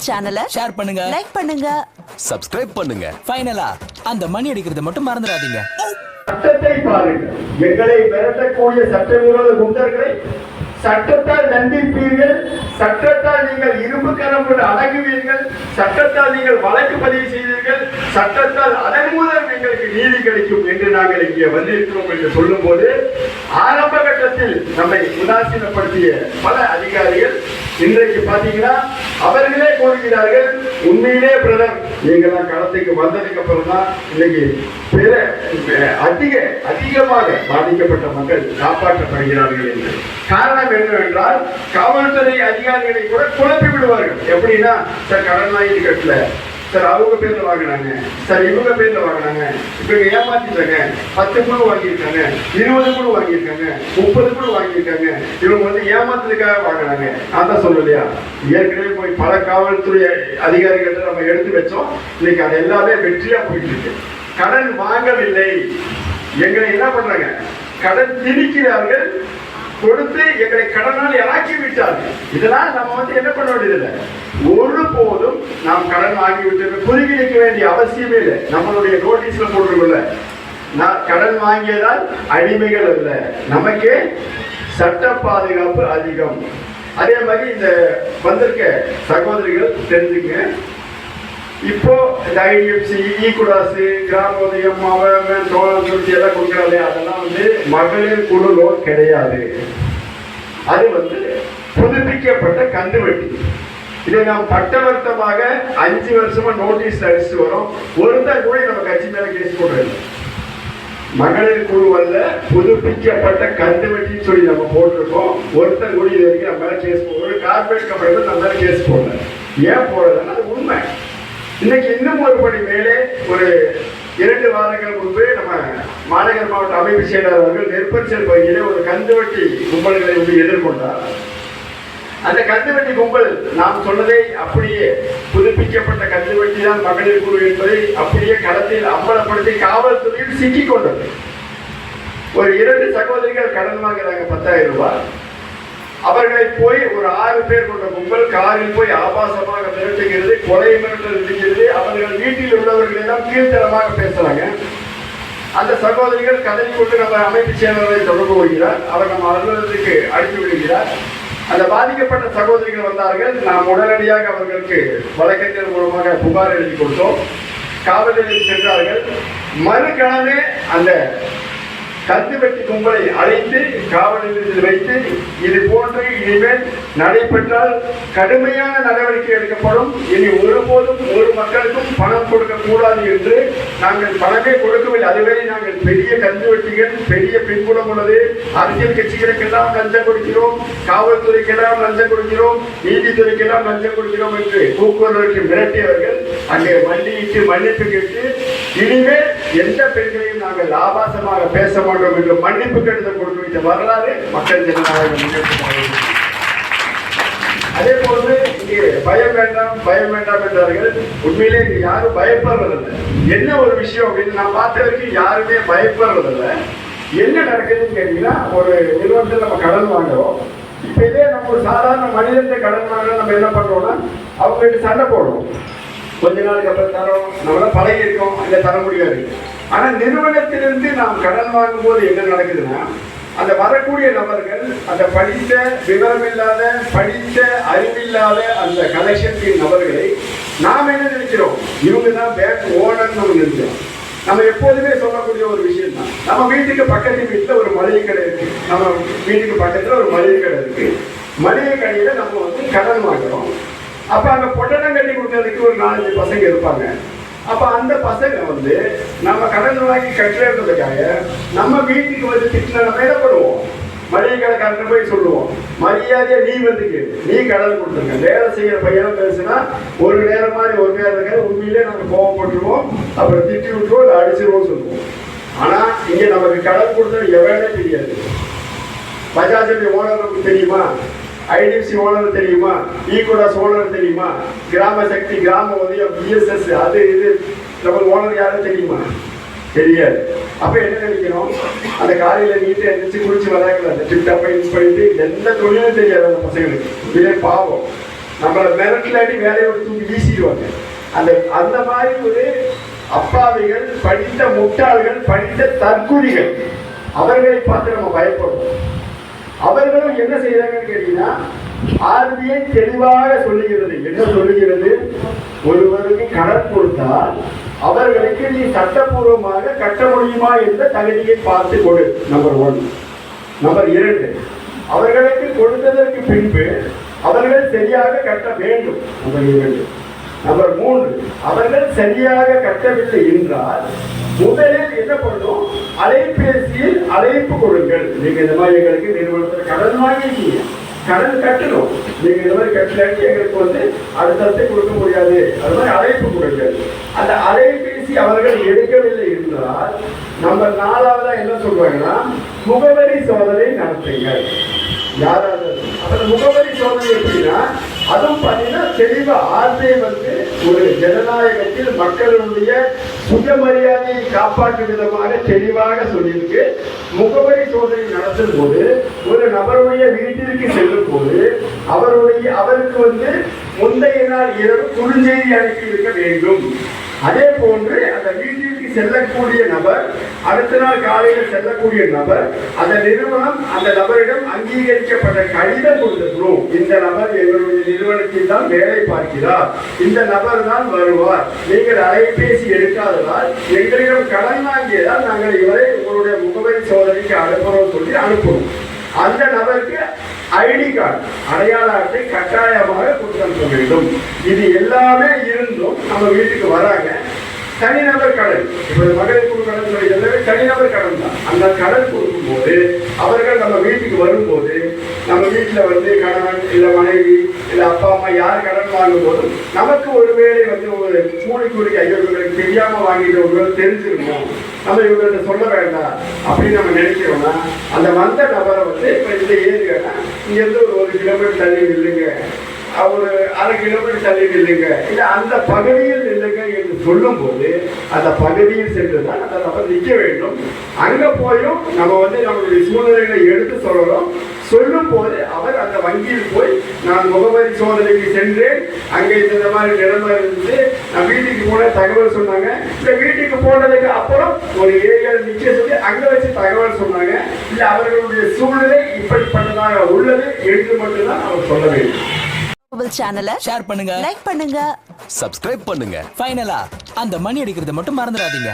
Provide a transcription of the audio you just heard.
சேனலை ஷேர் பண்ணுங்க, லைக் பண்ணுங்க, சப்ஸ்கிரைப் பண்ணுங்க. ஃபைனலா அந்த மணி அடிக்கிறத மட்டும் மறந்துடாதீங்க. சட்டத்தை பாருங்கள். எங்களை மிரட்டக்கூடிய சட்டவிரோத குண்டர்களை சட்டத்தால் தண்டிப்பீர்கள். சட்டத்தால் நீங்கள் இரும்பு கரம் கொண்டு அடங்குவீர்கள். சட்டத்தால் நீங்கள் வழக்கு பதிவு செய்வீர்கள். சட்டத்தால் அதன் மூலம் எங்களுக்கு நீதி கிடைக்கும் என்று நாங்கள் இங்கே வந்திருக்கிறோம் என்று சொல்லும் போது ஆரம்ப கட்டத்தில் நம்மை உதாசீனப்படுத்திய பல அதிகாரிகள் இன்றைக்கு பாத்தீங்கன்னா அவர்களே கூறுகிறார்கள், உண்மையிலே பிரதர் நீங்களாம் களத்துக்கு வந்ததுக்கு அப்புறம் தான் இன்னைக்கு அதிகமாக பாதிக்கப்பட்ட மக்கள் காப்பாற்றப்படுகிறார்கள் என்று. காரணம் என்னவென்றால் காவல்துறை அதிகாரிகளை கூட குழப்பி விடுவார்கள். எப்படின்னா, சார் கடன் வாங்கி கட்டல, சார் அவங்க பேர்ல வாங்கினாங்க, சார் இவங்க பேர்ல வாங்கினாங்க, இப்ப ஏமாத்திட்டாங்க, 10 குழு வாங்கியிருக்காங்க, 20 குழு வாங்கியிருக்காங்க, 30 குழு வாங்கியிருக்காங்க, இவங்க வந்து ஏமாத்துறதுக்காக வாங்கினாங்க. நான் தான் சொல்லலையா, ஏற்கனவே போய் பல காவல்துறை அதிகாரிகள் நம்ம எடுத்து வச்சோம். இன்னைக்கு அது எல்லாமே வெற்றியா போயிட்டு இருக்கு. கடன் வாங்கவில்லை, எங்களை என்ன பண்றாங்க, கடன் திணிக்கிறார்கள், கொடுத்து எங்களை கடனால் இறக்கி விட்டார்கள். இதெல்லாம் நம்ம வந்து என்ன பண்ண வேண்டியதில்லை. ஒருபோதும் நாம் கடன் வாங்கி விட்டு புதுப்பிக்க வேண்டிய அவசியமே இல்லை. நம்மளுடைய நோட்டீஸ்ல போட்டுருக்கல, நான் கடன் வாங்கியதால் அடிமைகள் அல்ல, நமக்கே சட்ட பாதுகாப்பு அதிகம். அதே மாதிரி இந்த வந்திருக்க சகோதரிகள் தெரிஞ்சுங்க, இப்போ இந்த ஐடிஎஃப்சி, ஈக்குடாசு, கிராம உதயம், தோழர் சுருத்தி எல்லாம் கொடுக்குறாங்க. அதெல்லாம் வந்து மகளிர் குழு லோன் கிடையாது. அது வந்து புதுப்பிக்கப்பட்ட கந்து வட்டி. இதை நாம் பட்டவர்த்தமாக 5 வருஷமா நோட்டீஸ் அடிச்சுட்டு வரோம். ஒருத்தர் கூட நம்ம கட்சி மேல கேஸ் போடுறது மகளிர் குழு அல்ல, புதுப்பிக்கப்பட்ட கந்து வட்டின்னு சொல்லி நம்ம போட்டிருக்கோம். ஒருத்தர் கூட இது வரைக்கும் நம்ம மேல கேஸ் போடுறோம். ஒரு கார்பரேட் கம்பெனி நம்ம மேல கேஸ் போடல. ஏன் போடலன்னா அது உண்மை. இன்னைக்கு இன்னும் ஒரு படி மேலே, ஒரு 2 வாரங்கள் முன்பு நம்ம மாநகர் மாவட்ட அமைப்பு செயலாளர் அவர்கள் நெற்பச்சல் பகுதியிலே ஒரு கந்துவட்டி கும்பல்களை வந்து எதிர்கொண்டார். அந்த கந்துவட்டி கும்பல் நாம் சொன்னதை அப்படியே, புதுப்பிக்கப்பட்ட கந்துவட்டி தான் மகளிர் குழு என்பதை அப்படியே களத்தில் அம்பலப்படுத்தி காவல்துறையில் சிக்கிக் கொண்டது. ஒரு 2 சகோதரிகள் கடன் வாங்குறாங்க 10,000 ரூபாய். அவர்களை போய் ஒரு 6 பேர் கொண்ட கும்பல் காரில் போய் ஆபாசமாக மிரட்டுகிறது, கொலை மிரட்டல் இருக்கிறது. அவர்கள் வீட்டில் உள்ளவர்கள் எல்லாம் கீழ்த்தரமாக பேசுறாங்க. அந்த சகோதரிகள் கதறி கொண்டு நம்ம அமைப்பு செயலாளரை தொடர்பு கொள்கிறார். அவர் நம்ம அலுவலகத்துக்கு அனுப்பி விடுகிறார். அந்த பாதிக்கப்பட்ட சகோதரிகள் வந்தார்கள். நாம் உடனடியாக அவர்களுக்கு வழக்கத்தின் மூலமாக புகார் எழுதி கொடுத்தோம். காவல் நிலையம் சென்றார்கள். மறுகணமே அந்த கந்துவட்டி கும்பலை அழைத்து காவல் நிலையத்தில் வைத்து, இது போன்று இனிமேல் நடைபெற்றால் கடுமையான நடவடிக்கை எடுக்கப்படும், இனி ஒருபோதும் ஒரு மக்களுக்கும் பணம் கொடுக்க கூடாது என்று நாங்கள் பணமே கொடுக்கவில்லை. அதுவரை நாங்கள் பெரிய கந்துவட்டிகள், பெரிய பின்புலம் உள்ளது, அரசியல் கட்சிகளுக்கெல்லாம் லஞ்சம் கொடுக்கிறோம், காவல்துறைக்கெல்லாம் லஞ்சம் கொடுக்கிறோம், நீதித்துறைக்கெல்லாம் லஞ்சம் கொடுக்கிறோம் என்று கூக்குரலுக்கு மிரட்டியவர்கள் அங்கே மண்டியிட்டு மன்னிப்பு கேட்டு, இனிமேல் எந்த பெண்களையும் நாங்கள் ஆபாசமாக பேச மாட்டோம் என்று மன்னிப்பு கடிதம் கொடுத்து வைத்த வரலாறு மக்கள் ஜனநாயக முன்னேற்ற. அதே போன்று இங்கே பயம் வேண்டாம், பயம் வேண்டாம் என்றார்கள். உண்மையிலே இங்க யாரும் பயப்படுறதில்லை. என்ன ஒரு விஷயம் அப்படின்னு நான் பார்த்த வரைக்கும் யாருமே பயப்படுறதில்லை. என்ன நடக்குதுன்னு கேட்டீங்கன்னா, ஒரு நிறுவனத்தில் நம்ம கடன் வாங்குறோம். இப்ப இதே நம்ம ஒரு சாதாரண மனிதத்தை கடன் வாங்க நம்ம என்ன பண்றோம்னா, அவங்ககிட்ட சண்டை போடுறோம். கொஞ்ச நாளுக்கு அப்புறம் தரோம், நம்மள பழகி இருக்கோம், அங்க தர முடியாது. ஆனா நிறுவனத்திலிருந்து நாம் கடன் வாங்கும் போது என்ன நடக்குதுன்னா, அந்த வரக்கூடிய நபர்கள் அந்த படித்த விவரமில்லாத, படித்த அறிவில்லாத அந்த கலெக்ஷன் டீம் நபர்களை நாம் என்ன நினைக்கிறோம், இவங்க தான் பேங்க் ஓனர்னு நினைக்கிறோம். நம்ம எப்போதுமே சொல்லக்கூடிய ஒரு விஷயம் தான், நம்ம வீட்டுக்கு பக்கத்து வீட்டுல ஒரு மளிகை கடை இருக்கு, நம்ம வீட்டுக்கு பக்கத்துல ஒரு மளிகை கடை இருக்கு. மளிகை கடையில நம்ம வந்து கடன் வாங்குறோம். அப்ப அங்க பொட்டணம் கட்டி கொடுக்கறதுக்கு ஒரு 4-5 பசங்க இருப்பாங்க. அப்ப அந்த பசங்க வந்து நம்ம கடன் வாங்கி கட்டுறதுக்காக நம்ம வீட்டுக்கு வந்து திட்டின நம்ம என்ன பண்ணுவோம், மளிகை கடைக்காரன் போய் சொல்லுவோம், மரியாதையா நீ வந்து கேளு, நீ கடன் கொடுத்துருங்க. வேலை செய்யற பையனும் பேசுனா ஒரு நேரம் மாதிரி ஒரு நேரம் இருக்காது, உண்மையிலே நாங்கள் கோவப்பட்டுருவோம், அப்புறம் திட்டி விட்டுருவோம், இல்லை அடிச்சிருவோம் சொல்லுவோம். ஆனா இங்க நமக்கு கடன் கொடுத்தது எவ்வளோ தெரியாது. பஜாஜ் ஓனருக்கு தெரியுமா, ஐடிஎஃப்சி ஓனர் தெரியுமா, ஈக்குடாஸ் ஓனர் தெரியுமா, கிராம சக்தி, கிராம உதயம், பிஎஸ்எஸ், அது இது நம்ம ஓனர் யாரும் தெரியுமா, தெரியாது. அப்ப என்ன நினைக்கணும், அந்த காலையில நீட்டை எழுந்திரிச்சு குளிச்சு வராங்களா, அந்த டிப்டாப்பை யூஸ் பண்ணிட்டு எந்த தொழிலும் தெரியாது அந்த பசங்களுக்கு. இதே பாவம். நம்மளை மிரட்டலாட்டி வேலையை விட்டு தூக்கி வீசிடுவாங்க. அந்த மாதிரி ஒரு அப்பாவிகள், படித்த முட்டாள்கள், படித்த தற்குறிகள், அவர்களை பார்த்து நம்ம பயப்படணும். அவர்களும் என்ன செய்யறாங்கன்னு கேட்டீங்கன்னா, ஆர்பிஐ தெளிவாக சொல்லுகிறது. என்ன சொல்லுகிறது? ஒருவருக்கு கடன் கொடுத்தால் அவர்களுக்கு நீ சட்டப்பூர்வமாக கட்ட முடியுமா என்ற தகுதியை பார்த்து கொடு. நம்பர் 1. நம்பர் 2, அவர்களுக்கு கொடுத்ததற்கு பின்பு அவர்கள் சரியாக கட்ட வேண்டும். நம்பர் 2. நம்பர் 3, அவர்கள் சரியாக கட்டவில்லை என்றால் முதலில் என்ன பண்ணும்? அலைபேசியில் அழைப்பு கொடுங்கள். நீங்க இந்த மாதிரி எங்களுக்கு நிறுவனத்தில் கடன் வாங்கிட்டீங்க, கடன் கட்டணும், நீங்க இந்த மாதிரி கட்டலாட்டி எங்களுக்கு அடுத்தடுத்து கொடுக்க முடியாது, அது மாதிரி அழைப்பு கொடுங்கள். அந்த அலைபேசி அவர்கள் எடுக்கவில்லை என்றால் நம்பர் 4ஆவதா என்ன சொல்றாங்கன்னா, முகவரி சோதனை நடத்துங்கள். யாராவது அந்த முகவரி சோதனை எப்படின்னா, அதுவும் பார்த்தீங்கன்னா தெளிவா ஆர்பிஐ ஒரு ஜனநாயகத்தில் மக்களுடைய சுயமரியாதையை காப்பாற்றும் விதமாக தெளிவாக சொல்லியிருக்கு. முகவரி சோதனை நடத்தும் போது ஒரு நபருடைய வீட்டிற்கு செல்லும் போது அவருக்கு முந்தைய நாள் இரவு குறுஞ்செய்தி அனுப்பி இருக்க வேண்டும். அதே போன்று அந்த வீட்டிற்கு செல்லக்கூடிய நபர், அடுத்த நாள் காலையில் செல்லக்கூடிய நபர், அந்த நிறுவனம் அந்த நபரிடம் அங்கீகரிக்கப்பட்ட கடிதம் கொடுத்திருக்கிறோம். இந்த நபர் எங்களுடைய நிறுவனத்தில் தான் வேலை பார்க்கிறார், இந்த நபர் தான் வருவார், நீங்கள் அலைபேசி எடுக்காததால் எங்களிடம் கடன் வாங்கியதால் நாங்கள் இவரை உங்களுடைய முகவரி சோதனைக்கு அனுப்புறோம் சொல்லி அனுப்புவோம். அந்த நபருக்கு ஐடி கார்டு, அடையாள அட்டை கட்டாயமாக கொடுக்க வேண்டும். இது எல்லாமே இருந்தும் நம்ம வீட்டுக்கு வராங்க. தனிநபர் கடன், இப்ப மகளிர் குழு கடன் சொல்லி தனிநபர் கடன் தான். அந்த கடன் கொடுக்கும்போது அவர்கள் நம்ம வீட்டுக்கு வரும்போது, நம்ம வீட்டில் கணவன் இல்லை மனைவி இல்லை அப்பா அம்மா யார் கடன் வாங்கும் போதும் நமக்கு ஒருவேளை ஒரு மூளைக்குறிக்கு ஐயர்களுக்கு தெரியாம வாங்கிட்டு ஒருவேளை தெரிஞ்சிருக்கணும், நம்ம இவங்கள்ட்ட சொல்ல வேண்டாம் அப்படின்னு நம்ம நினைக்கிறோம்னா, அந்த வந்த நபரை இப்ப இந்த ஏரியானா இங்கிருந்து ஒரு 1 கிலோமீட்டர் தள்ளி நில்லுங்க, ஒரு 1/2 கிலோமீட்டர் தள்ளி நில்லுங்க, இல்ல அந்த பகுதியில் நில்லுங்க என்று சொல்லும் போது அந்த பகுதியில் சென்றுதான் அந்த நபர் நிற்க வேண்டும். அங்க போயும் நம்ம நம்மளுடைய சூழ்நிலைகளை எடுத்து சொல்லணும். சொல்லும் போது அவர் அந்த வங்கியில் போய், நான் முகவரி சோதனைக்கு சென்றேன், அங்க இந்த மாதிரி நிலைமை இருந்து நான் வீட்டுக்கு போன தகவல் சொன்னாங்க, இந்த வீட்டுக்கு போனதுக்கு அப்புறம் ஒரு ஏரியாவில் நிக்க சொல்லி அங்க வச்சு தகவல் சொன்னாங்க, இல்ல அவர்களுடைய சூழ்நிலை இப்படிப்பட்டதாக உள்ளது என்று மட்டும்தான் அவர் சொல்ல வேண்டும். சேனலை ஷேர் பண்ணுங்க, லைக் பண்ணுங்க, சப்ஸ்கிரைப் பண்ணுங்க. ஃபைனலா அந்த மணி அடிக்கிறத மட்டும் மறந்துடாதீங்க.